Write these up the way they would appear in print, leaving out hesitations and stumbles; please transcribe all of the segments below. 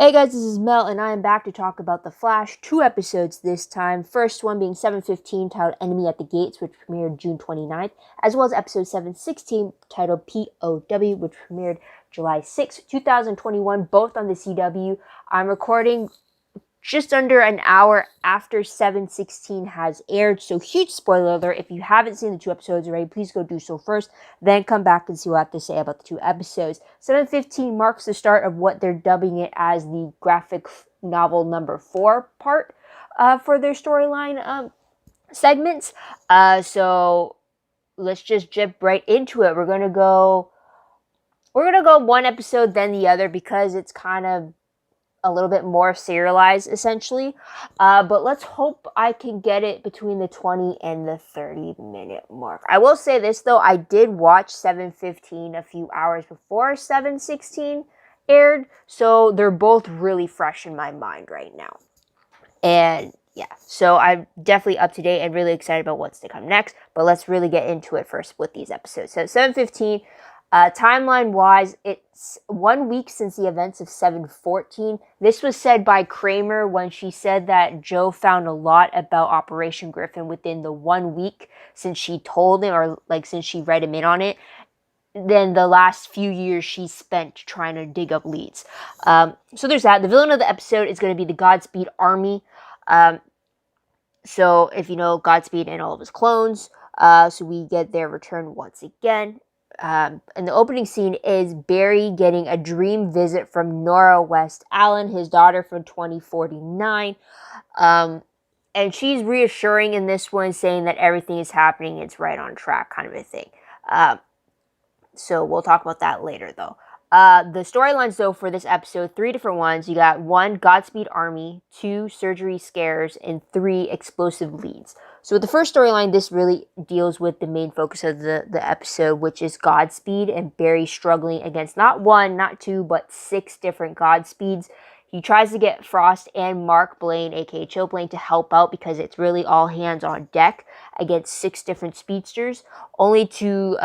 Hey guys, this is Mel, and I am back to talk about The Flash. 2 episodes this time. First one being 7:15, titled Enemy at the Gates, which premiered June 29th, as well as episode 7:16, titled P.O.W, which premiered July 6th, 2021, both on the CW. I'm recording just under an hour after 7:16 has aired, so huge spoiler alert. If you haven't seen the 2 episodes already, please go do so first, then come back and see what I have to say about the 2 episodes. 7:15 marks the start of what they're dubbing it as the graphic novel number 4 part for their storyline segments. So let's just jump right into it. We're gonna go one episode then the other because it's kind of a little bit more serialized, essentially. But let's hope I can get it between the 20 and the 30-minute mark. I will say this, though. I did watch 7:15 a few hours before 7:16 aired, so they're both really fresh in my mind right now. And yeah, so I'm definitely up to date and really excited about what's to come next. But let's really get into it first with these episodes. So 7:15, timeline-wise, it's 1 week since the events of 7:14. This was said by Kramer when she said that Joe found a lot about Operation Griffin within the 1 week since she told him, or like since she read him in on it. Then the last few years she spent trying to dig up leads. So there's that. The villain of the episode is going to be the Godspeed Army. So if you know Godspeed and all of his clones, so we get their return once again. And the opening scene is Barry getting a dream visit from Nora West Allen, his daughter from 2049. And she's reassuring in this one, saying that everything is happening, it's right on track, kind of a thing. So we'll talk about that later, though. The storylines, though, for this episode, 3 different ones. You got 1, Godspeed Army, 2, Surgery Scares, and 3, Explosive Leads. So with the first storyline, this really deals with the main focus of the episode, which is Godspeed and Barry struggling against not 1, not 2, but 6 different Godspeeds. He tries to get Frost and Mark Blaine, aka Chill Blaine, to help out because it's really all hands on deck against 6 different speedsters, only to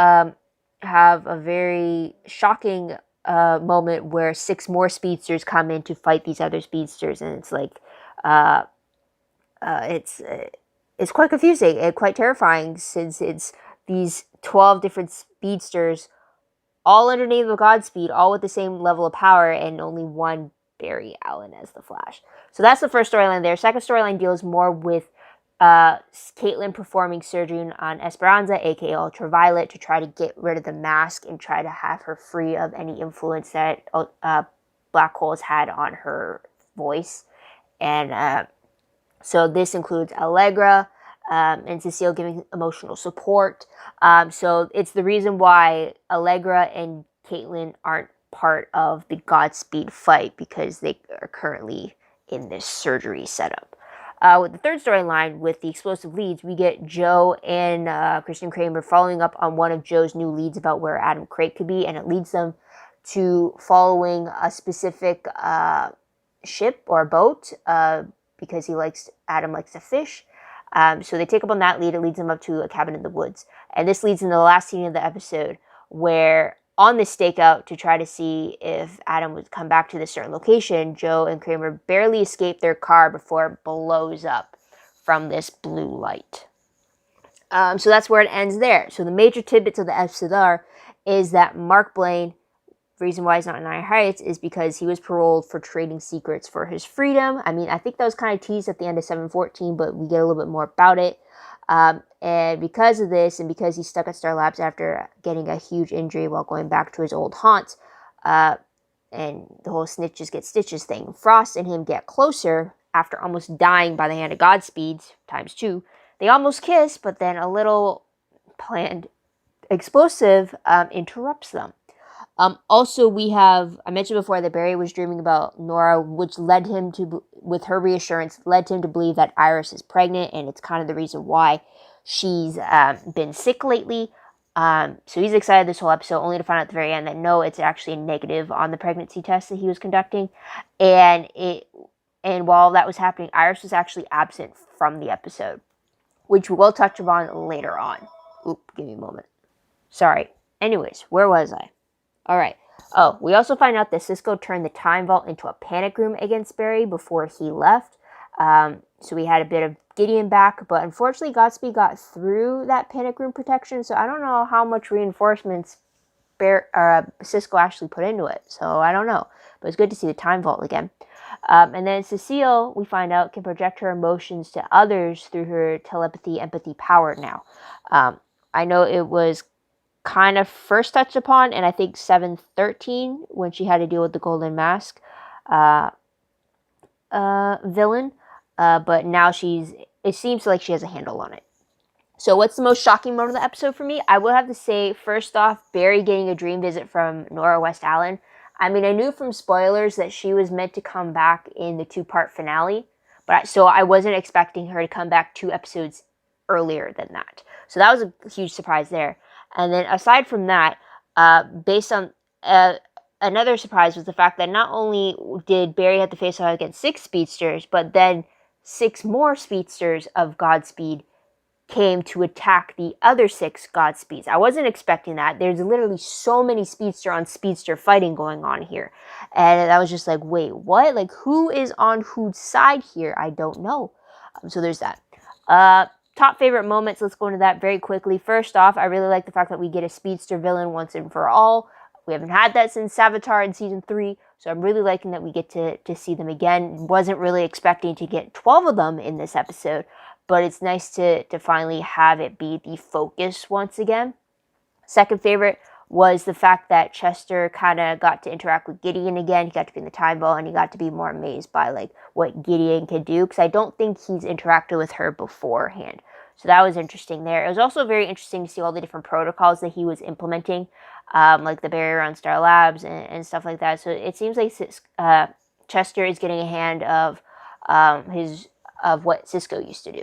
have a very shocking moment where 6 more speedsters come in to fight these other speedsters, and it's like it's quite confusing and quite terrifying, since it's these 12 different speedsters all under the name of Godspeed, all with the same level of power, and only one Barry Allen as the Flash. So that's the first storyline there. Second storyline deals more with Caitlin performing surgery on Esperanza, aka Ultraviolet, to try to get rid of the mask and try to have her free of any influence that Black Hole has had on her voice. And so this includes Allegra and Cecile giving emotional support. So it's the reason why Allegra and Caitlin aren't part of the Godspeed fight, because they are currently in this surgery setup. With the third storyline, with the Explosive Leads, we get Joe and Christian Kramer following up on one of Joe's new leads about where Adam Craig could be, and it leads them to following a specific ship or boat because Adam likes to fish. So they take up on that lead. It leads them up to a cabin in the woods. And this leads into the last scene of the episode, where on this stakeout to try to see if Adam would come back to this certain location, Joe and Kramer barely escape their car before it blows up from this blue light. So that's where it ends there. So the major tidbits of the episode is that Mark Blaine, the reason why he's not in Iron Heights is because he was paroled for trading secrets for his freedom. I mean, I think that was kind of teased at the end of 7:14, but we get a little bit more about it. And because of this, and because he's stuck at Star Labs after getting a huge injury while going back to his old haunts, and the whole snitches get stitches thing, Frost and him get closer after almost dying by the hand of Godspeed ×2. They almost kiss, but then a little planned explosive interrupts them. Also, I mentioned before that Barry was dreaming about Nora, which led him to, with her reassurance, led him to believe that Iris is pregnant, and it's kind of the reason why she's been sick lately. So he's excited this whole episode, only to find out at the very end that no, it's actually a negative on the pregnancy test that he was conducting. And while that was happening, Iris was actually absent from the episode, which we'll touch upon later on. Oop, give me a moment. Sorry. Anyways, where was I? All right. Oh, we also find out that Cisco turned the time vault into a panic room against Barry before he left. So we had a bit of Gideon back, but unfortunately Godspeed got through that panic room protection, so I don't know how much reinforcements Cisco actually put into it. So I don't know, but it's good to see the time vault again. And then Cecile, we find out, can project her emotions to others through her telepathy, empathy power now. I know it was kind of first touched upon, and I think 713 when she had to deal with the Golden Mask villain, but now it seems like she has a handle on it. So what's the most shocking moment of the episode for me? I would have to say, first off, Barry getting a dream visit from Nora West Allen. I mean, I knew from spoilers that she was meant to come back in the 2-part finale, so I wasn't expecting her to come back 2 episodes earlier than that. So that was a huge surprise there. And then aside from that, based on another surprise was the fact that not only did Barry have to face off against 6 speedsters, but then 6 more speedsters of Godspeed came to attack the other 6 Godspeeds. I wasn't expecting that. There's literally so many speedster on speedster fighting going on here. And I was just like, wait, what? Like, who is on whose side here? I don't know. So there's that. Top favorite moments, let's go into that very quickly. First off, I really like the fact that we get a speedster villain once and for all. We haven't had that since Savitar in season 3, so I'm really liking that we get to see them again. Wasn't really expecting to get 12 of them in this episode, but it's nice to finally have it be the focus once again. Second favorite was the fact that Chester kind of got to interact with Gideon again. He got to be in the time vault, and he got to be more amazed by like what Gideon could do, because I don't think he's interacted with her beforehand. So that was interesting there. It was also very interesting to see all the different protocols that he was implementing, like the barrier on Star Labs and stuff like that. So it seems like Chester is getting a hand of what Cisco used to do.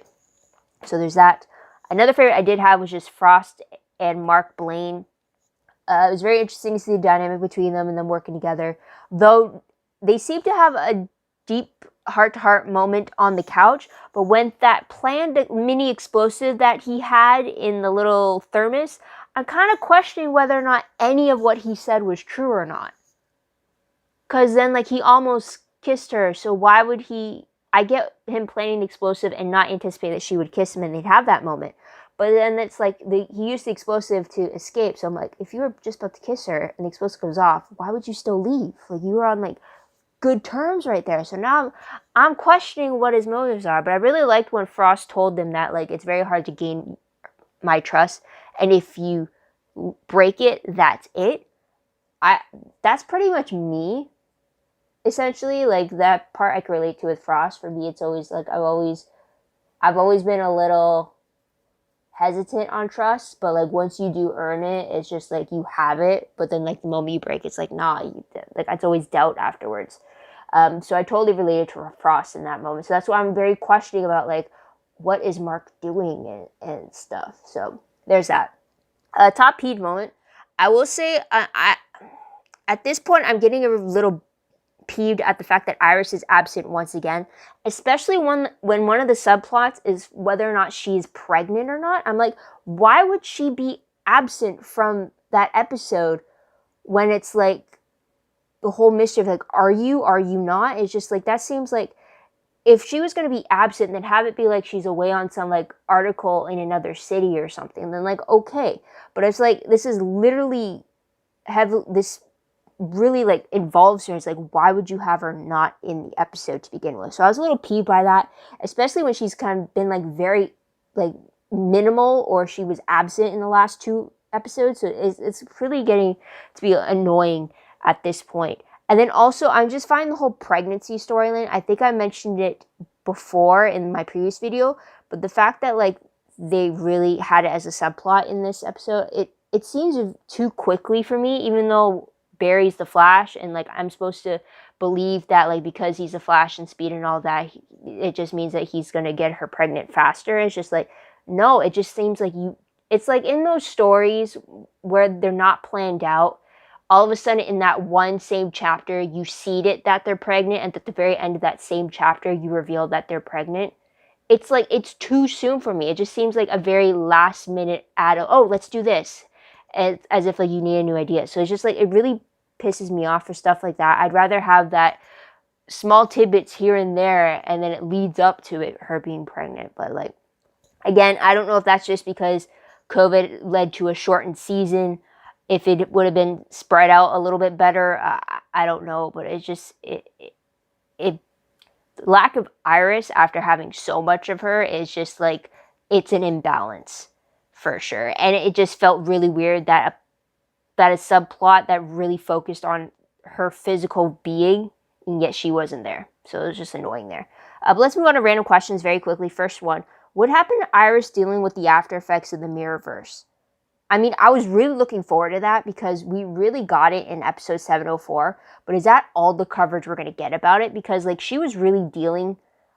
So there's that. Another favorite I did have was just Frost and Mark Blaine. It was very interesting to see the dynamic between them and them working together. Though they seem to have a deep heart-to-heart moment on the couch, but when that planned mini explosive that he had in the little thermos, I'm kind of questioning whether or not any of what he said was true or not. Because then, like, he almost kissed her, so why would he... I get him planning the explosive and not anticipating that she would kiss him and they'd have that moment. But then it's like, he used the explosive to escape, so I'm like, if you were just about to kiss her and the explosive goes off, why would you still leave? Like, you were on, like, good terms right there. So now I'm questioning what his motives are, but I really liked when Frost told them that, like, it's very hard to gain my trust, and if you break it, that's it. That's pretty much me. Essentially, like, that part I can relate to with Frost. For me, it's always, like, I've always been a little hesitant on trust, but, like, once you do earn it, it's just, like, you have it, but then, like, the moment you break, it's like, nah, like, it's always doubt afterwards. So I totally related to Frost in that moment. So that's why I'm very questioning about, like, what is Mark doing and stuff. So there's that. Top peed moment. I will say, at this point, I'm getting a little peeved at the fact that Iris is absent once again, especially when one of the subplots is whether or not she's pregnant or not. I'm like, why would she be absent from that episode when it's like the whole mystery of like, are you not? It's just like, that seems like if she was going to be absent, then have it be like she's away on some like article in another city or something, then like, okay. But it's like, this is literally this really like involves her. It's like, why would you have her not in the episode to begin with? So I was a little peeved by that, especially when she's kind of been like very like minimal, or she was absent in the last 2 episodes. So it's really getting to be annoying at this point. And then also, I'm just finding the whole pregnancy storyline, I think I mentioned it before in my previous video, but the fact that like they really had it as a subplot in this episode, it seems too quickly for me, even though Barry's the Flash, and like I'm supposed to believe that like because he's the Flash and speed and all that, it just means that he's gonna get her pregnant faster. It's just like, no, it just seems like it's like in those stories where they're not planned out, all of a sudden in that one same chapter you seed it that they're pregnant, and at the very end of that same chapter you reveal that they're pregnant. It's like, it's too soon for me. It just seems like a very last minute add, oh, let's do this, as if like you need a new idea. So it's just like, it really pisses me off for stuff like that. I'd rather have that small tidbits here and there, and then it leads up to her being pregnant. But like, again, I don't know if that's just because COVID led to a shortened season. If it would have been spread out a little bit better, I don't know. But it's just it lack of Iris after having so much of her is just like, it's an imbalance for sure. And it just felt really weird that a subplot that really focused on her physical being, and yet she wasn't there. So it was just annoying there. But let's move on to random questions very quickly. First one, what happened to Iris dealing with the after effects of the Mirrorverse? I mean, I was really looking forward to that because we really got it in episode 704, but is that all the coverage we're going to get about it? Because like, she was really dealing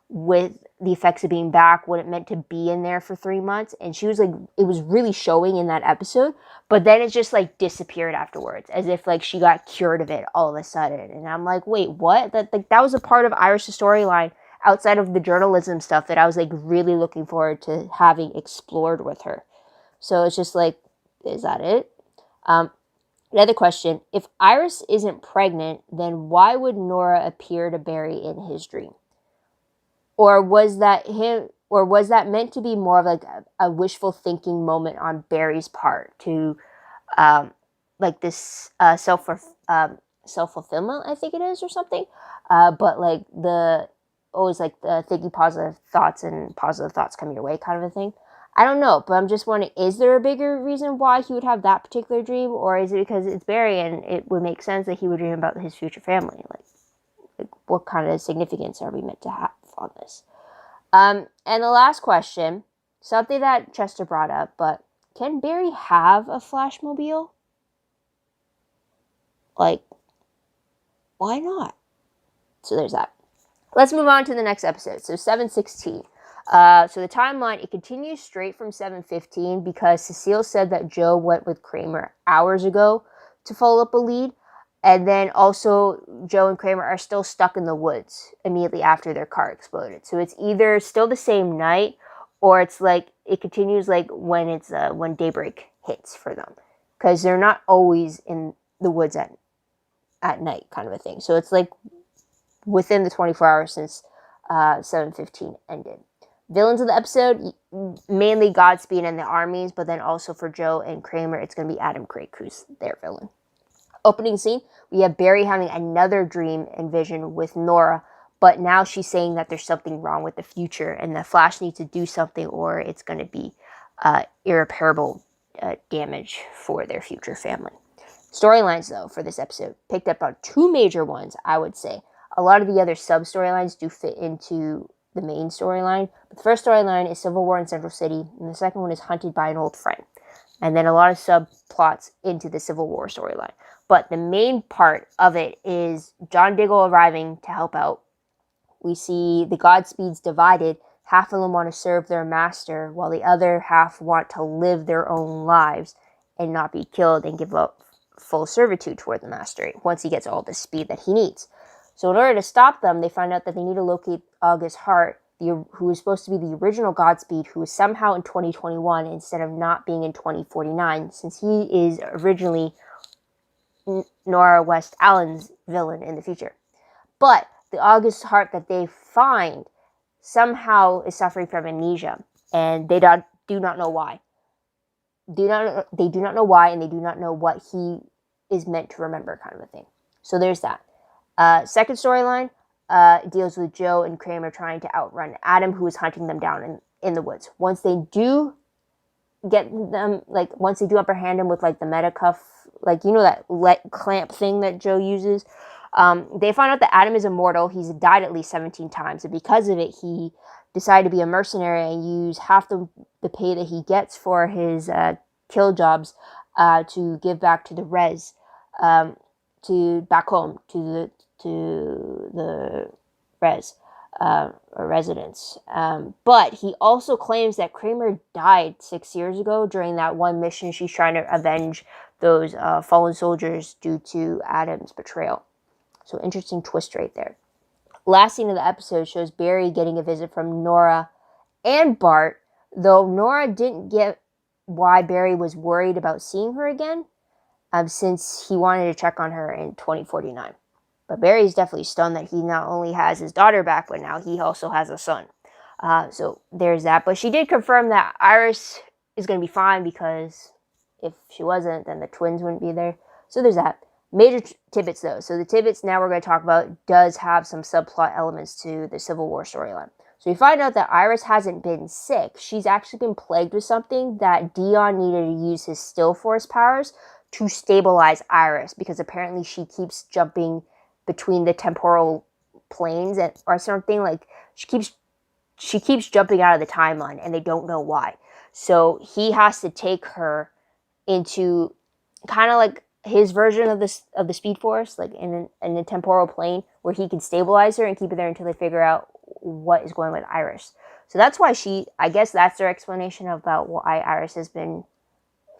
with the effects of being back, what it meant to be in there for 3 months, and she was like, it was really showing in that episode, but then it just like disappeared afterwards, as if like she got cured of it all of a sudden. And I'm like, wait, what? That was a part of Iris' storyline outside of the journalism stuff that I was like really looking forward to having explored with her. So it's just like, is that it? Another question, if Iris isn't pregnant, then why would Nora appear to Barry in his dream? Or was that meant to be more of like a wishful thinking moment on Barry's part to like this self-fulfillment, I think it is, or something. But like always like the thinking positive thoughts and positive thoughts come your way kind of a thing. I don't know, but I'm just wondering, is there a bigger reason why he would have that particular dream, or is it because it's Barry and it would make sense that he would dream about his future family? Like what kind of significance are we meant to have on this? And the last question, something that Chester brought up, but can Barry have a Flashmobile? Like, why not? So there's that. Let's move on to the next episode. So 716. So the timeline, it continues straight from 715 because Cecile said that Joe went with Kramer hours ago to follow up a lead. And then also Joe and Kramer are still stuck in the woods immediately after their car exploded. So it's either still the same night, or it's like it continues like when daybreak hits for them, because they're not always in the woods at night kind of a thing. So it's like within the 24 hours since 715 ended. Villains of the episode, mainly Godspeed and the armies, but then also for Joe and Kramer, it's going to be Adam Craig, who's their villain. Opening scene, we have Barry having another dream and vision with Nora, but now she's saying that there's something wrong with the future and that Flash needs to do something or it's going to be irreparable damage for their future family. Storylines, though, for this episode, picked up on two major ones, I would say. A lot of the other sub-storylines do fit into the main storyline, but the first storyline is Civil War in Central City, and the second one is Hunted by an Old Friend. And then a lot of subplots into the Civil War storyline. But the main part of it is John Diggle arriving to help out. We see the Godspeeds divided. Half of them want to serve their master, while the other half want to live their own lives and not be killed and give up full servitude toward the master once he gets all the speed that he needs. So in order to stop them, they find out that they need to locate August Hart, who is supposed to be the original Godspeed, who is somehow in 2021 instead of not being in 2049, since he is originally Nora West Allen's villain in the future. But the August Hart that they find somehow is suffering from amnesia, and they do not know why. They do not know why, and they do not know what he is meant to remember, kind of a thing. So there's that. Second storyline deals with Joe and Kramer trying to outrun Adam, who is hunting them down in the woods. Once they do get them, like once they do upperhand him with like the meta cuff, like, you know, that clamp thing that Joe uses, they find out that Adam is immortal. He's died at least 17 times, and because of it, he decided to be a mercenary and use half the pay that he gets for his kill jobs to give back to the res, to back home to the res or residents. But he also claims that Kramer died 6 years ago during that one mission she's trying to avenge those fallen soldiers due to Adam's betrayal. So interesting twist right there. Last scene of the episode shows Barry getting a visit from Nora and Bart, though Nora didn't get why Barry was worried about seeing her again. since he wanted to check on her in 2049. But Barry's definitely stunned that he not only has his daughter back, but now he also has a son. So there's that. But she did confirm that Iris is going to be fine, because if she wasn't, then the twins wouldn't be there. So there's that. Major tidbits, though. So the tidbits now we're going to talk about does have some subplot elements to the Civil War storyline. So we find out that Iris hasn't been sick. She's actually been plagued with something that Dion needed to use his Still Force powers to stabilize Iris, because apparently she keeps jumping between the temporal planes or something. Like, she keeps jumping out of the timeline, and they don't know why. So he has to take her into kind of like his version of the Speed Force, like in a temporal plane, where he can stabilize her and keep her there until they figure out what is going on with Iris. So that's why I guess that's their explanation about why Iris has been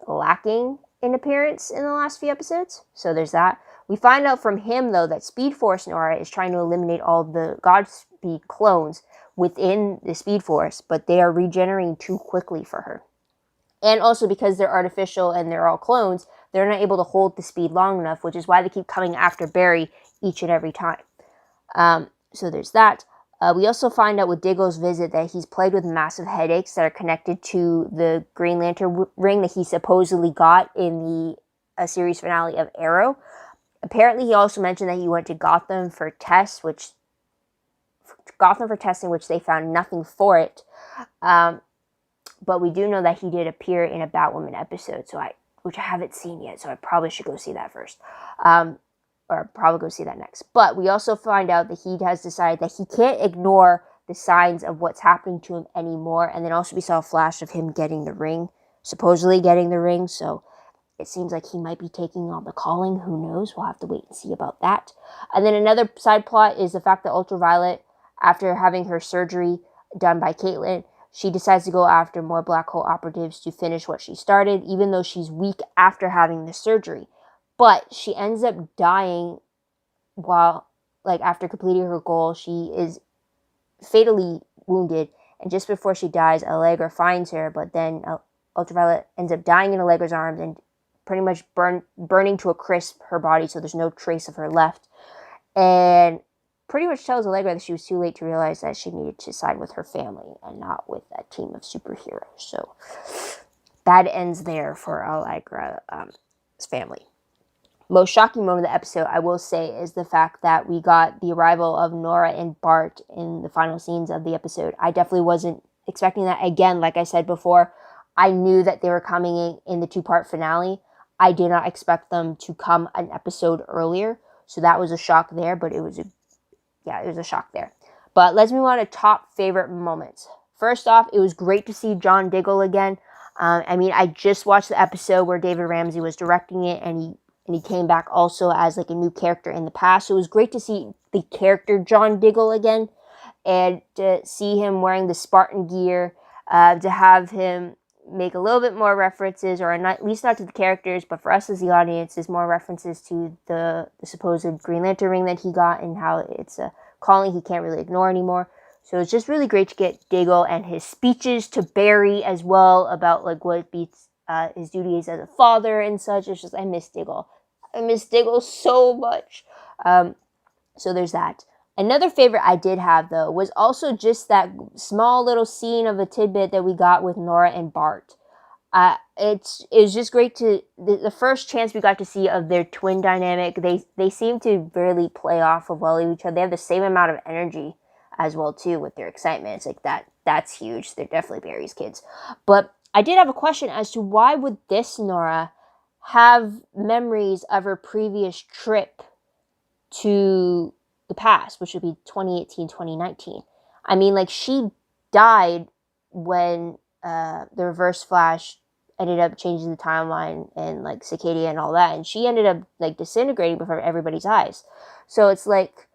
lacking in appearance in the last few episodes. So there's that. We find out from him, though, that Speed Force Nora is trying to eliminate all the Godspeed clones within the Speed Force, but they are regenerating too quickly for her. And also because they're artificial and they're all clones, they're not able to hold the speed long enough, which is why they keep coming after Barry each and every time. So there's that. We also find out with Diggle's visit that he's plagued with massive headaches that are connected to the Green Lantern ring that he supposedly got in the series finale of Arrow. Apparently, he also mentioned that he went to Gotham for testing, which they found nothing for it. But we do know that he did appear in a Batwoman episode, which I haven't seen yet, so I probably should go see that first. Or probably go see that next. But we also find out that he has decided that he can't ignore the signs of what's happening to him anymore. And then also we saw a flash of him getting the ring, supposedly getting the ring. So it seems like he might be taking on the calling. Who knows? We'll have to wait and see about that. And then another side plot is the fact that Ultraviolet, after having her surgery done by Caitlin, she decides to go after more Black Hole operatives to finish what she started, even though she's weak after having the surgery. But she ends up dying after completing her goal. She is fatally wounded, and just before she dies, Allegra finds her, but then Ultraviolet ends up dying in Allegra's arms and pretty much burning to a crisp her body, so there's no trace of her left. And pretty much tells Allegra that she was too late to realize that she needed to side with her family and not with a team of superheroes. So that ends there for Allegra's family. Most shocking moment of the episode, I will say, is the fact that we got the arrival of Nora and Bart in the final scenes of the episode. I definitely wasn't expecting that. Again, like I said before, I knew that they were coming in the two-part finale. I did not expect them to come an episode earlier, so that was a shock there, but it was a shock there. But let's move on to top favorite moments. First off, it was great to see John Diggle again. I just watched the episode where David Ramsey was directing it, and he came back also as like a new character in the past. So it was great to see the character John Diggle again, and to see him wearing the Spartan gear, to have him make a little bit more references, or not, at least not to the characters, but for us as the audience, is more references to the supposed Green Lantern ring that he got and how it's a calling he can't really ignore anymore. So it's just really great to get Diggle and his speeches to Barry as well about like what beats his duties as a father and such. It's just, I miss Diggle. I miss Diggle so much. So there's that. Another favorite I did have, though, was also just that small little scene of a tidbit that we got with Nora and Bart. It was just great the first chance we got to see of their twin dynamic. They seem to really play off of well each other. They have the same amount of energy as well, too, with their excitement. It's like that's huge. They're definitely Barry's kids. But I did have a question as to why would this Nora have memories of her previous trip to the past, which would be 2018, 2019. I mean, like, she died when the Reverse Flash ended up changing the timeline and, like, Cicadia and all that, and she ended up, like, disintegrating before everybody's eyes. So it's like,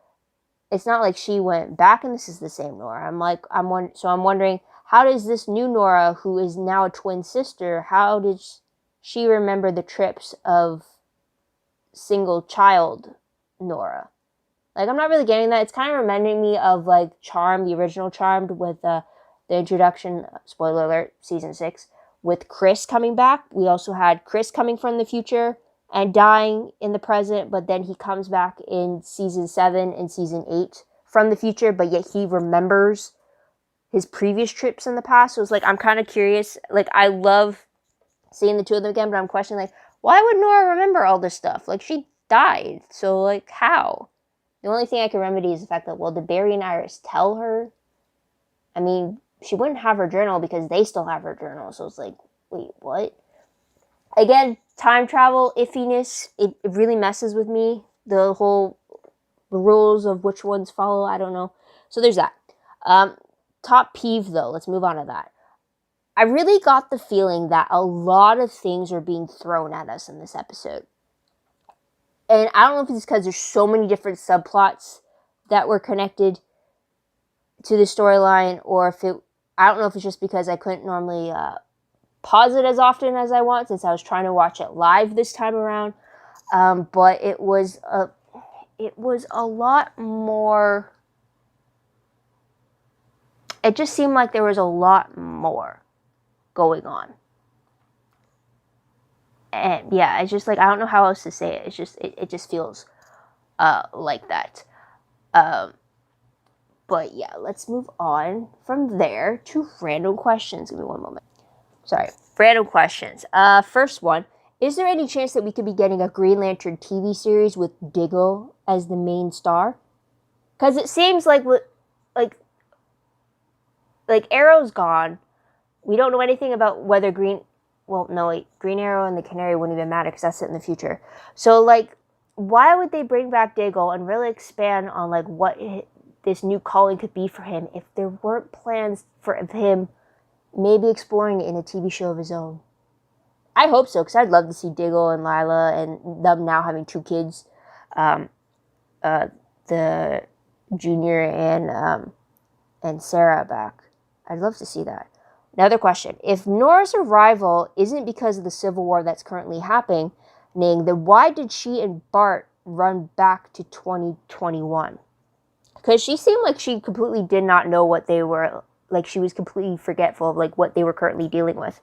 it's not like she went back and this is the same Nora. I'm wondering, how does this new Nora, who is now a twin sister, how did she remember the trips of single child Nora? Like, I'm not really getting that. It's kind of reminding me of, like, Charmed, the original Charmed, with the introduction, spoiler alert, season 6, with Chris coming back. We also had Chris coming from the future and dying in the present, but then he comes back in season 7 and season 8 from the future, but yet he remembers his previous trips in the past. So it's like, I'm kind of curious. Like, I love seeing the two of them again, but I'm questioning, like, why would Nora remember all this stuff? Like, she died. So, like, how? The only thing I can remedy is the fact that, well, did Barry and Iris tell her? I mean, she wouldn't have her journal because they still have her journal. So it's like, wait, what? Again, time travel iffiness, it really messes with me. The rules of which ones follow, I don't know. So there's that. Top peeve, though, let's move on to that. I really got the feeling that a lot of things are being thrown at us in this episode. And I don't know if it's because there's so many different subplots that were connected to the storyline, or if I don't know if it's just because I couldn't normally pause it as often as I want, since I was trying to watch it live this time around. But it was a lot more. It just seemed like there was a lot more going on. And yeah, it's just like, I don't know how else to say it. It just feels like that. But yeah, let's move on from there to random questions. Give me one moment. Sorry, random questions. First one, is there any chance that we could be getting a Green Lantern TV series with Diggle as the main star? Because it seems like Arrow's gone. We don't know anything about whether Green Arrow and the Canary wouldn't even matter because that's it in the future. So, like, why would they bring back Diggle and really expand on, like, what this new calling could be for him if there weren't plans for him maybe exploring it in a TV show of his own? I hope so, because I'd love to see Diggle and Lila and them now having 2 kids. The Junior and Sarah back. I'd love to see that. Another question. If Nora's arrival isn't because of the Civil War that's currently happening, then why did she and Bart run back to 2021? Because she seemed like she completely did not know what they were, like she was completely forgetful of like what they were currently dealing with.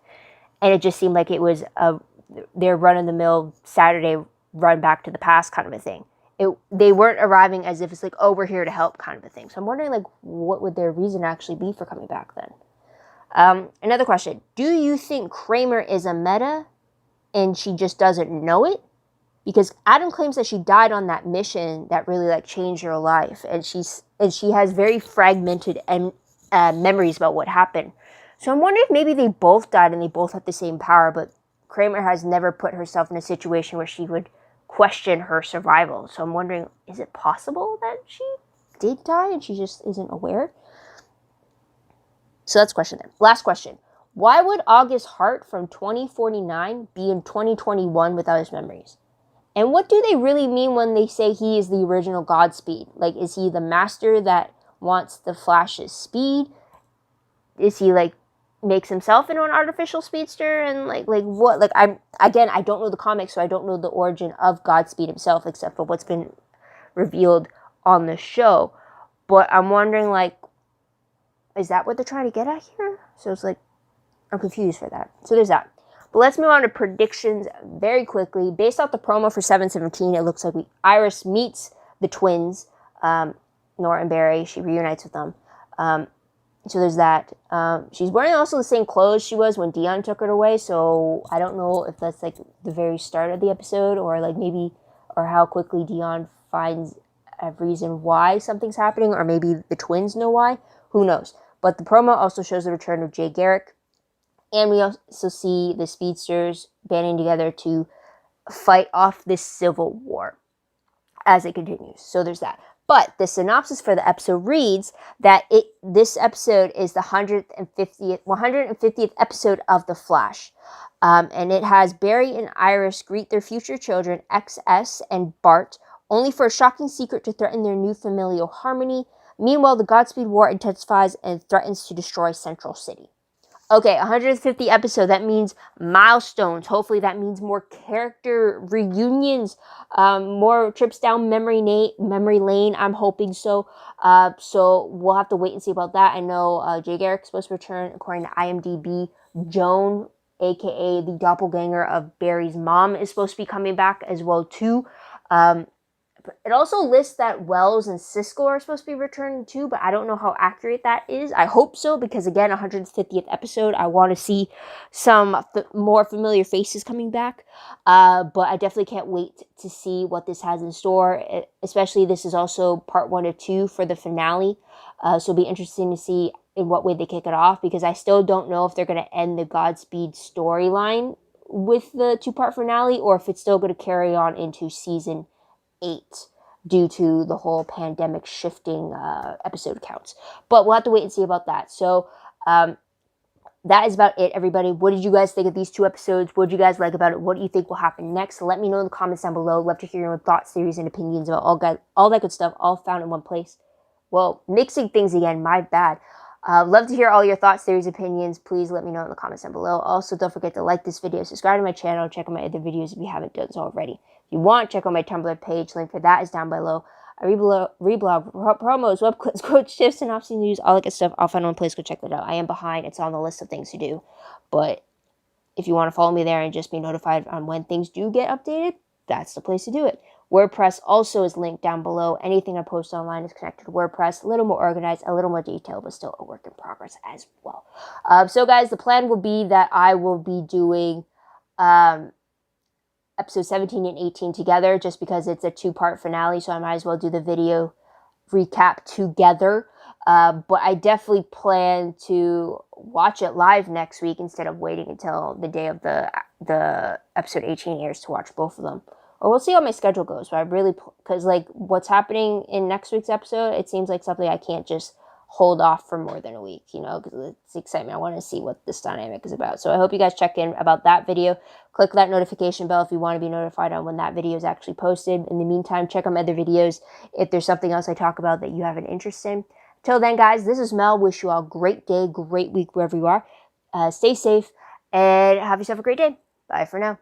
And it just seemed like it was their run-of-the-mill Saturday run back to the past kind of a thing. They weren't arriving as if it's like, oh, we're here to help kind of a thing. So I'm wondering, like, what would their reason actually be for coming back then? Another question. Do you think Kramer is a meta and she just doesn't know it? Because Adam claims that she died on that mission that really, like, changed her life. And she has very fragmented memories about what happened. So I'm wondering if maybe they both died and they both have the same power, but Kramer has never put herself in a situation where she would question her survival. So I'm wondering, is it possible that she did die and she just isn't aware? So that's question there. Last question. Why would August Hart from 2049 be in 2021 without his memories? And what do they really mean when they say he is the original Godspeed? Like, is he the master that wants the Flash's speed? Is he, like, makes himself into an artificial speedster? And, like what? Like, I don't know the comics, so I don't know the origin of Godspeed himself, except for what's been revealed on the show. But I'm wondering, like, is that what they're trying to get at here? So it's like, I'm confused for that. So there's that. But let's move on to predictions very quickly. Based off the promo for 7/17, it looks like Iris meets the twins, Nora and Barry. She reunites with them. So there's that. She's wearing also the same clothes she was when Dion took her away. So I don't know if that's like the very start of the episode, or like maybe, or how quickly Dion finds a reason why something's happening, or maybe the twins know why. Who knows? But the promo also shows the return of Jay Garrick. And we also see the speedsters banding together to fight off this civil war as it continues. So there's that. But the synopsis for the episode reads that this episode is the 150th episode of The Flash. And it has Barry and Iris greet their future children, XS and Bart, only for a shocking secret to threaten their new familial harmony. Meanwhile, the Godspeed War intensifies and threatens to destroy Central City. Okay, 150 episode, that means milestones. Hopefully that means more character reunions, more trips down memory lane. I'm hoping so. So we'll have to wait and see about that. I know Jay Garrick's supposed to return according to IMDb. Joan aka the doppelganger of Barry's mom, is supposed to be coming back as well too. It also lists that Wells and Siskel are supposed to be returning too, but I don't know how accurate that is. I hope so, because again, 150th episode, I want to see some more familiar faces coming back. But I definitely can't wait to see what this has in store. Especially, this is also part 1 of 2 for the finale. So it'll be interesting to see in what way they kick it off, because I still don't know if they're going to end the Godspeed storyline with the 2-part finale, or if it's still going to carry on into season 8 due to the whole pandemic shifting episode counts. But we'll have to wait and see about that. So that is about it, everybody. What did you guys think of these 2 episodes? What did you guys like about it? What do you think will happen next? Let me know in the comments down below. Love to hear your own thoughts, theories, and opinions about all that good stuff, all found in one place. Well, mixing things again, my bad. Love to hear all your thoughts, theories, opinions. Please let me know in the comments down below. Also, don't forget to like this video, subscribe to my channel, check out my other videos if you haven't done so already. If you want, check out my Tumblr page. Link for that is down below. I reblog promos, web clips, quotes, shifts, and off-scene news, all that good stuff. I'll find one place. Go check that out. I am behind. It's on the list of things to do. But if you want to follow me there and just be notified on when things do get updated, that's the place to do it. WordPress also is linked down below. Anything I post online is connected to WordPress. A little more organized, a little more detailed, but still a work in progress as well. So guys, the plan will be that I will be doing episode 17 and 18 together, just because it's a 2-part finale, so I might as well do the video recap together. But I definitely plan to watch it live next week instead of waiting until the day of the episode 18 airs to watch both of them. Or we'll see how my schedule goes. But I really, because like what's happening in next week's episode, it seems like something I can't just hold off for more than a week, you know, because it's excitement. I want to see what this dynamic is about. So I hope you guys check in about that video. Click that notification bell if you want to be notified on when that video is actually posted. In the meantime, check out my other videos if there's something else I talk about that you have an interest in. Till then, guys, this is Mel. Wish you all a great day, great week wherever you are. Stay safe and have yourself a great day. Bye for now.